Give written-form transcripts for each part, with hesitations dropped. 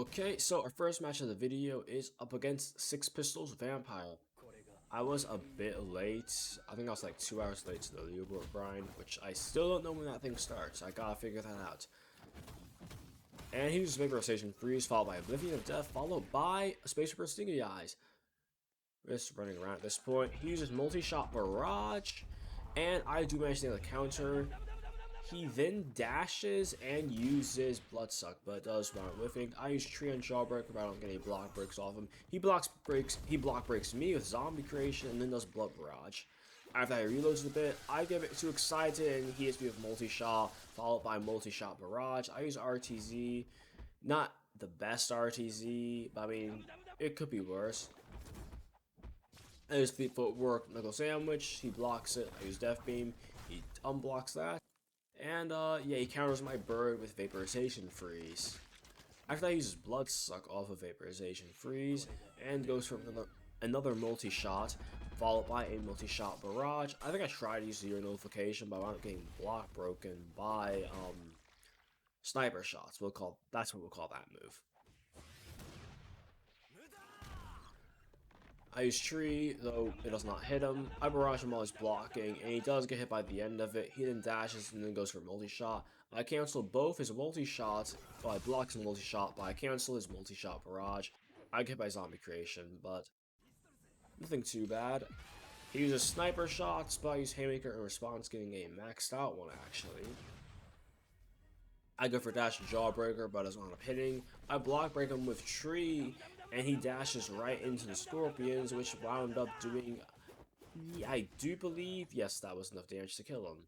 Okay, so our first match of the video is up against Six Pistols Vampire. I was a bit late. I think I was like 2 hours late to the leaderboard grind, which I still don't know when that thing starts. I gotta figure that out. And he uses Vaporization Freeze, followed by Oblivion of Death, followed by a Space Super Stingy Eyes. Just running around at this point. He uses Multi-Shot Barrage, and I do manage to nail the counter. He then dashes and uses Bloodsuck, but it does round whiffing. I use Tree on Jawbreaker, but I don't get any block breaks off him. He block breaks me with Zombie Creation and then does Blood Barrage. After I reloads a bit, I get a bit too excited and he hits me with Multi-Shot, followed by Multi-Shot Barrage. I use RTZ, not the best RTZ, but I mean, it could be worse. I use Fleet Footwork, Knuckle Sandwich, he blocks it. I use Death Beam, he unblocks that. And yeah, he counters my bird with Vaporization Freeze. After that, he uses Bloodsuck off of Vaporization Freeze and goes for another multi-shot, followed by a multi-shot barrage. I think I tried to use Zero Notification, but I wound up getting block broken by sniper shots. That's what we'll call that move. I use Tree, though it does not hit him. I barrage him while he's blocking, and he does get hit by the end of it. He then dashes and then goes for multi-shot. I cancel both his multi-shots, well, I block his multi-shot, but I cancel his multi-shot barrage. I get hit by Zombie Creation, but nothing too bad. He uses sniper shots, but I use Haymaker in response, getting a maxed out one actually. I go for dash and Jawbreaker, but doesn't end up hitting. I block break him with Tree, and he dashes right into the Scorpions, which wound up doing, I do believe, yes, that was enough damage to kill him.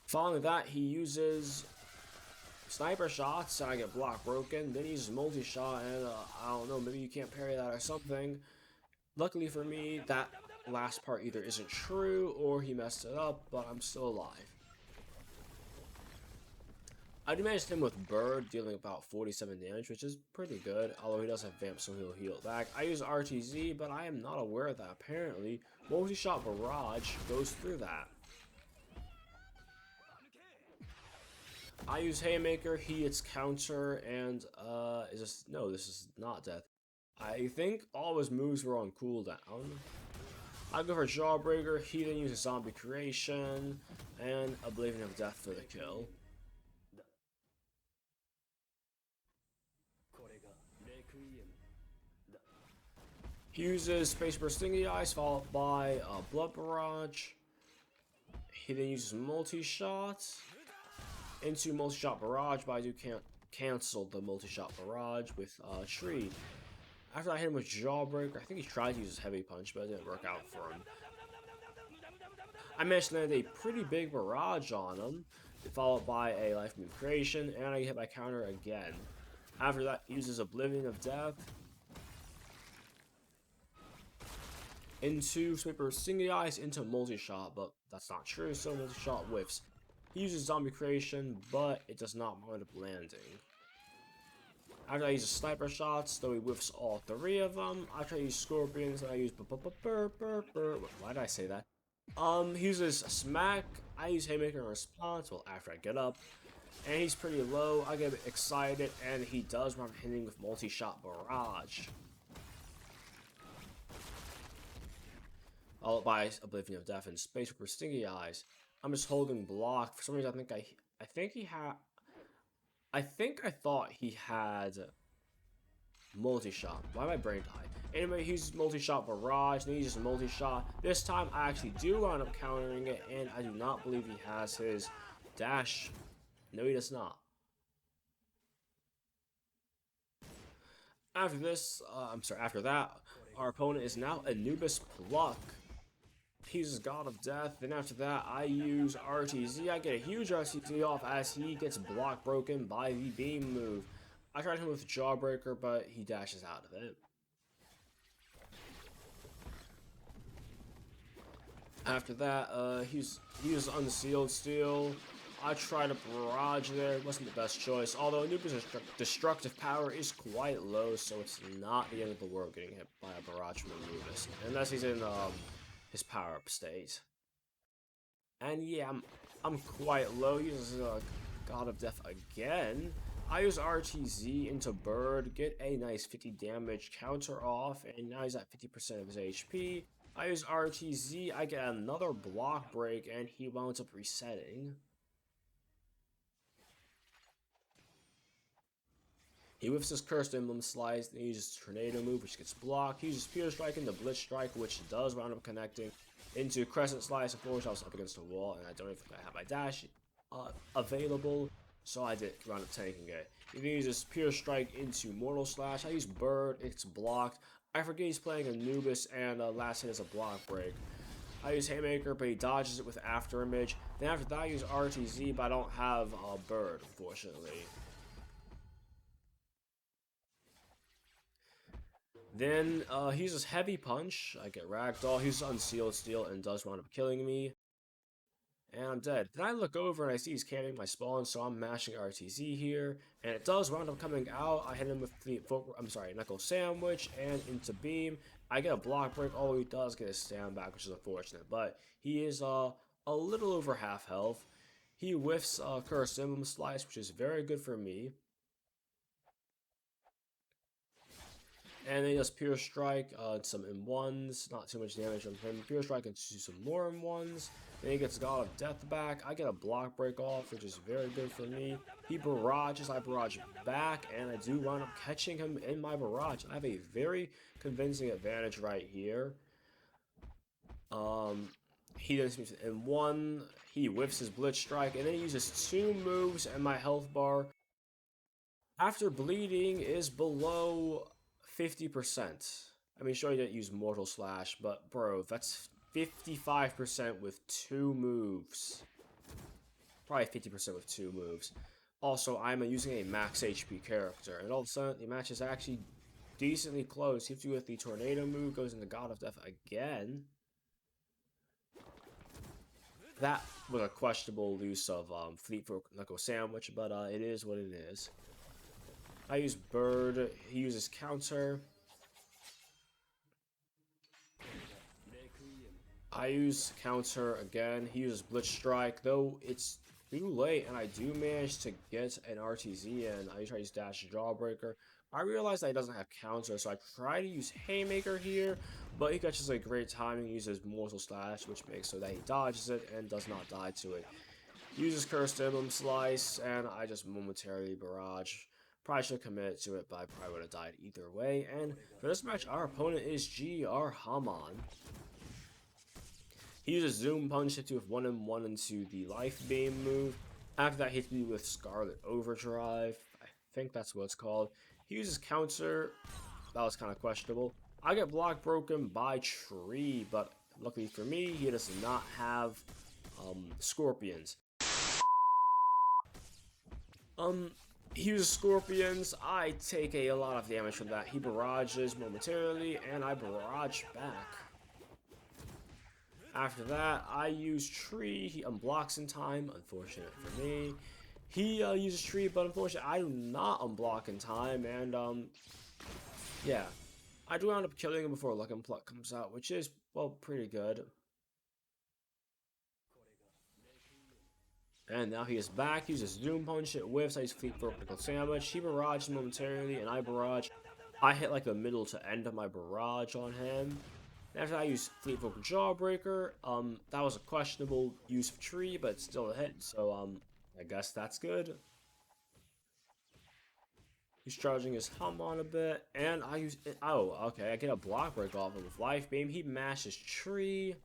Following that, he uses sniper shots, and I get block broken. Then he uses multi-shot, and I don't know, maybe you can't parry that or something. Luckily for me, that last part either isn't true, or he messed it up, but I'm still alive. I do manage him with Bird, dealing about 47 damage, which is pretty good, although he does have Vamp, so he'll heal back. I use RTZ, but I am not aware that apparently multi-shot barrage goes through that. I use Haymaker, he hits counter, and no, this is not death. I think all of his moves were on cooldown. I go for Jawbreaker, he then uses Zombie Creation, and Oblivion of Death for the kill. He uses Space Burst Stingy Eyes, followed by Blood Barrage. He then uses Multi-Shot into Multi-Shot Barrage, but I do can't cancel the Multi-Shot Barrage with Tree. After I hit him with Jawbreaker, I think he tried to use his Heavy Punch, but it didn't work out for him. I managed to land a pretty big barrage on him, followed by a Life Move Creation, and I get hit by counter again. After that, he uses Oblivion of Death into Sweeper Stingy Eyes into Multi-Shot, but that's not true, so Multi-Shot whiffs. He uses Zombie Creation, but it does not wind up landing. After I use sniper shots, though he whiffs all three of them, I try to use Scorpions, and I use why did I say that? He uses Smack, I use Haymaker in response, well, after I get up, and he's pretty low, I get excited, and he does run hitting with Multi-Shot Barrage. Followed by Oblivion of Death and Space Super Stingy Eyes. I'm just holding block. For some reason, I thought he had multi-shot. Why my brain died? Anyway, he uses multi-shot barrage, then he uses multi-shot. This time, I actually do wind up countering it, and I do not believe he has his dash. No, he does not. After that, our opponent is now Anubis Pluck. He uses God of Death, then after that, I use RTZ. I get a huge RTZ off as he gets block broken by the beam move. I tried him with Jawbreaker, but he dashes out of it. After that, he uses Unsealed Steel. I tried a barrage there, it wasn't the best choice. Although Anubis' destructive power is quite low, so it's not the end of the world getting hit by a barrage from Anubis. Unless he's in his power-up state. And yeah, I'm quite low. He uses God of Death again. I use RTZ into Bird, get a nice 50 damage counter off, and now he's at 50% of his HP. I use RTZ, I get another block break, and he winds up resetting. He whiffs his Cursed Emblem Slice, then he uses Tornado move, which gets blocked. He uses Pure Strike into Blitz Strike, which does wound up connecting into Crescent Slice. Unfortunately, I was up against the wall, and I don't even think I have my dash available, so I did round up tanking it. He then uses Pure Strike into Mortal Slash. I use Bird, it's blocked. I forget he's playing Anubis, and last hit is a block break. I use Haymaker, but he dodges it with After Image. Then after that, I use RTZ, but I don't have Bird, unfortunately. Then he uses Heavy Punch. I get Ragdoll. He uses Unsealed Steel and does wind up killing me. And I'm dead. Then I look over and I see he's camping my spawn, so I'm mashing RTZ here. And it does wound up coming out. I hit him with the Knuckle Sandwich and into Beam. I get a block break. Oh, he does get a stand back, which is unfortunate. But he is a little over half health. He whiffs Cursed Emblem Slice, which is very good for me. And then he does Pure Strike, some M1s, not too much damage on him. Pure Strike and some more M1s. Then he gets God of Death back. I get a block break off, which is very good for me. He barrages, I barrage back, and I do wind up catching him in my barrage. I have a very convincing advantage right here. He does M1, he whiffs his Blitz Strike, and then he uses 2 moves, and my health bar, after bleeding, is below 50%. I mean, sure, you didn't use Mortal Slash, but bro, that's 55% with 2 moves. Probably 50% with 2 moves. Also, I'm using a max HP character, and all of a sudden, the match is actually decently close. He hits you with the Tornado move, goes into God of Death again. That was a questionable use of Fleetfoot Knuckle Sandwich, but it is what it is. I use Bird, he uses Counter. I use Counter again, he uses Blitz Strike, though it's too late and I do manage to get an RTZ in. I try to use Dash Jawbreaker. I realized that he doesn't have Counter, so I try to use Haymaker here, but he catches a great timing, he uses Mortal Slash, which makes so that he dodges it and does not die to it. He uses Cursed Emblem Slice, and I just momentarily barrage. Probably should commit to it, but I probably would have died either way. And for this match, our opponent is GER LB. He uses Zoom Punch, hits you with 1-1 into the Life Beam move. After that, hits me with Scarlet Overdrive. I think that's what it's called. He uses Counter. That was kind of questionable. I get block broken by Tree, but luckily for me, he does not have Scorpions. He uses Scorpions. I take a lot of damage from that. He barrages momentarily, and I barrage back. After that, I use Tree. He unblocks in time. Unfortunate for me. He uses Tree, but unfortunately, I do not unblock in time. And, yeah. I do end up killing him before Luck and Pluck comes out, which is, well, pretty good. And now he is back. He uses Zoom Punch. It whiffs. I use Fleetfoot Knuckle Sandwich. He barrages momentarily, and I barrage. I hit like the middle to end of my barrage on him. After that, I use Fleetfoot Jawbreaker. That was a questionable use of Tree, but it's still a hit. So I guess that's good. He's charging his hum on a bit, and I use it. Oh, okay. I get a block break off him with Life Beam. He mashes Tree.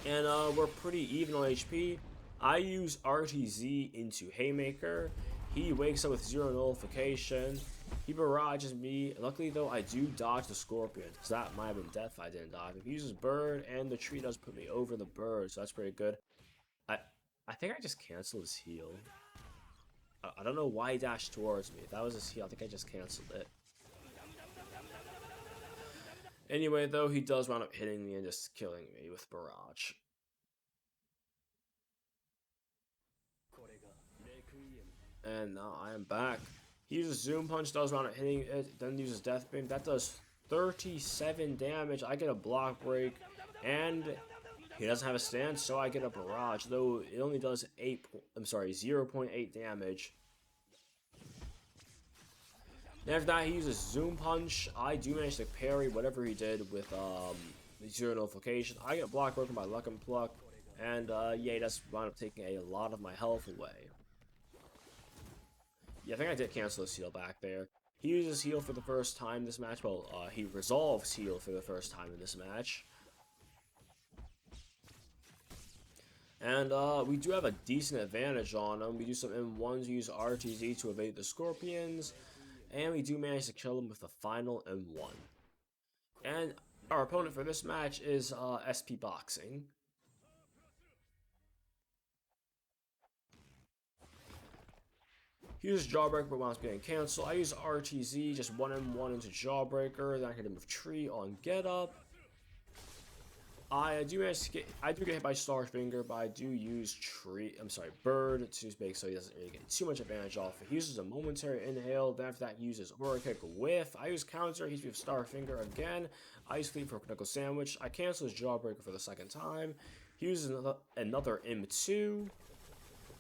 And we're pretty even on HP. I use RTZ into Haymaker. He wakes up with 0 nullification. He barrages me. Luckily, though, I do dodge the Scorpion, because that might have been death if I didn't dodge. He uses Bird, and the Tree does put me over the Bird, so that's pretty good. I think I just canceled his heal. I don't know why he dashed towards me. If that was his heal, I think I just canceled it. Anyway, though, he does wind up hitting me and just killing me with Barrage. And now I am back. He uses Zoom Punch, does wind up hitting it, then uses Death Beam. That does 37 damage. I get a block break, and He doesn't have a stand, so I get a barrage, though it only does 0.8 damage. And after that, he uses Zoom Punch. I do manage to parry whatever he did with Zero Nullification. I get block broken by Luck and Pluck, and yeah, he does wind up taking a lot of my health away. Yeah, I think I did cancel his heal back there. He uses heal for the first time this match. Well, he resolves heal for the first time in this match. And we do have a decent advantage on him. We do some M1s, use RTZ to evade the Scorpions. And we do manage to kill him with the final M1. And our opponent for this match is SP Boxing. He uses Jawbreaker but winds up getting canceled. I use RTZ, just 1M1 into Jawbreaker, then I hit him with Tree on Get Up. I do get hit by Starfinger, but I do use Bird to make so he doesn't really get too much advantage off it. He uses a momentary inhale, then after that he uses Aura Kick Whiff. I use counter, he's with Starfinger again. I use Fleet for Knuckle Sandwich. I cancel his Jawbreaker for the second time. He uses another M2.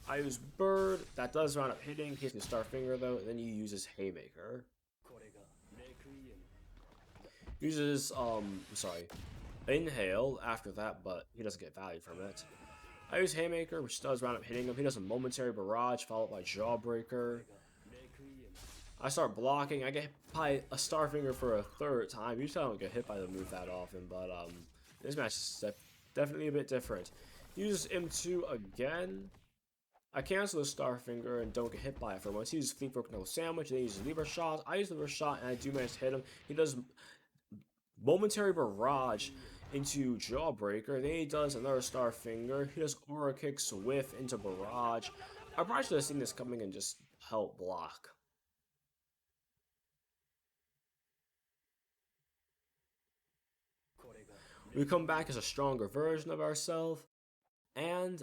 I use Bird, that does round up hitting, hits me Starfinger though, and then he uses Haymaker. Uses, Inhale after that, but he doesn't get value from it. I use Haymaker, which does round up hitting him. He does a momentary barrage, followed by Jawbreaker. I start blocking. I get hit by a Starfinger for a third time. Usually I don't get hit by the move that often, but this match is definitely a bit different. He uses M2 again. I cancel the Starfinger and don't get hit by it for once. He uses Fleet Broken No Sandwich, and then he uses Lever Shot. I use Lever Shot, and I do manage to hit him. He does momentary barrage into Jawbreaker, then he does another Starfinger. He does Aura Kicks Whiff into Barrage. I probably should have seen this coming and just help block. We come back as a stronger version of ourselves, and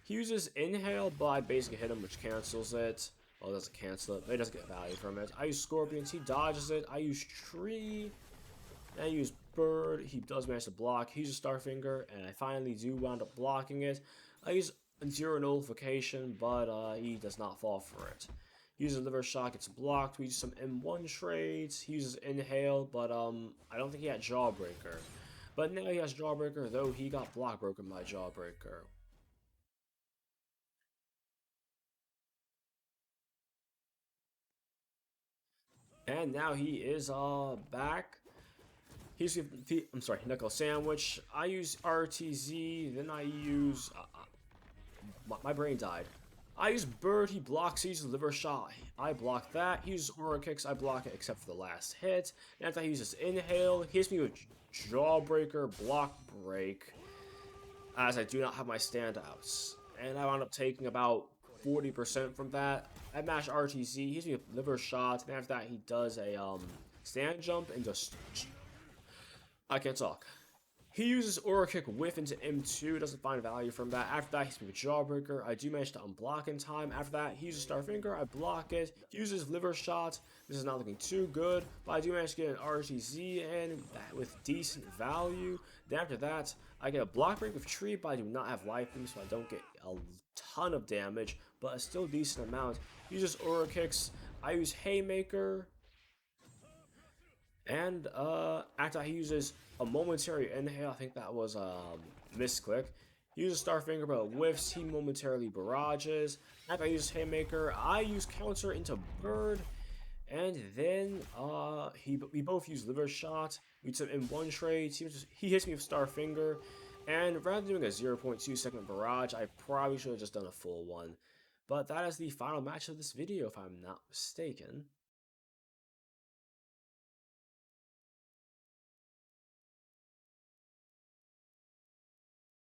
he uses Inhale, but I basically hit him, which cancels it. Well, it doesn't cancel it, but he doesn't get value from it. I use Scorpions, he dodges it. I use Tree, and I use Bird. He does manage to block. He uses Starfinger, and I finally do wound up blocking it. I use Zero Nullification, but he does not fall for it. He uses Liver Shot, gets blocked. We use some M1 trades. He uses Inhale, but I don't think he had Jawbreaker. But now he has Jawbreaker, though he got block broken by Jawbreaker. And now he is back. He's Knuckle Sandwich. I use RTZ, then I use my brain died. I use Bird, he blocks, he uses Liver Shot. I block that. He uses Aura Kicks, I block it except for the last hit. And after he uses Inhale, he hits me with Jawbreaker, Block Break, as I do not have my standouts. And I wound up taking about 40% from that. I mash RTZ, he hits me with Liver Shot, and after that he does a stand jump and just... I can't talk. He uses Aura Kick Whiff into M2, doesn't find value from that. After that, he's with Jawbreaker. I do manage to unblock in time. After that, he uses Starfinger. I block it. He uses Liver Shot. This is not looking too good, but I do manage to get an RTZ in with decent value. Then after that, I get a block break with Tree, but I do not have life beam, so I don't get a ton of damage, but a still decent amount. He uses Aura Kicks. I use Haymaker. And after he uses a momentary inhale, I think that was a misclick. He uses Starfinger, but whiffs. He momentarily barrages. After I use Haymaker, I use counter into Bird. And then we both use Liver Shot. We took in one trade. He hits me with Starfinger. And rather than doing a 0.2 second barrage, I probably should have just done a full one. But that is the final match of this video, if I'm not mistaken.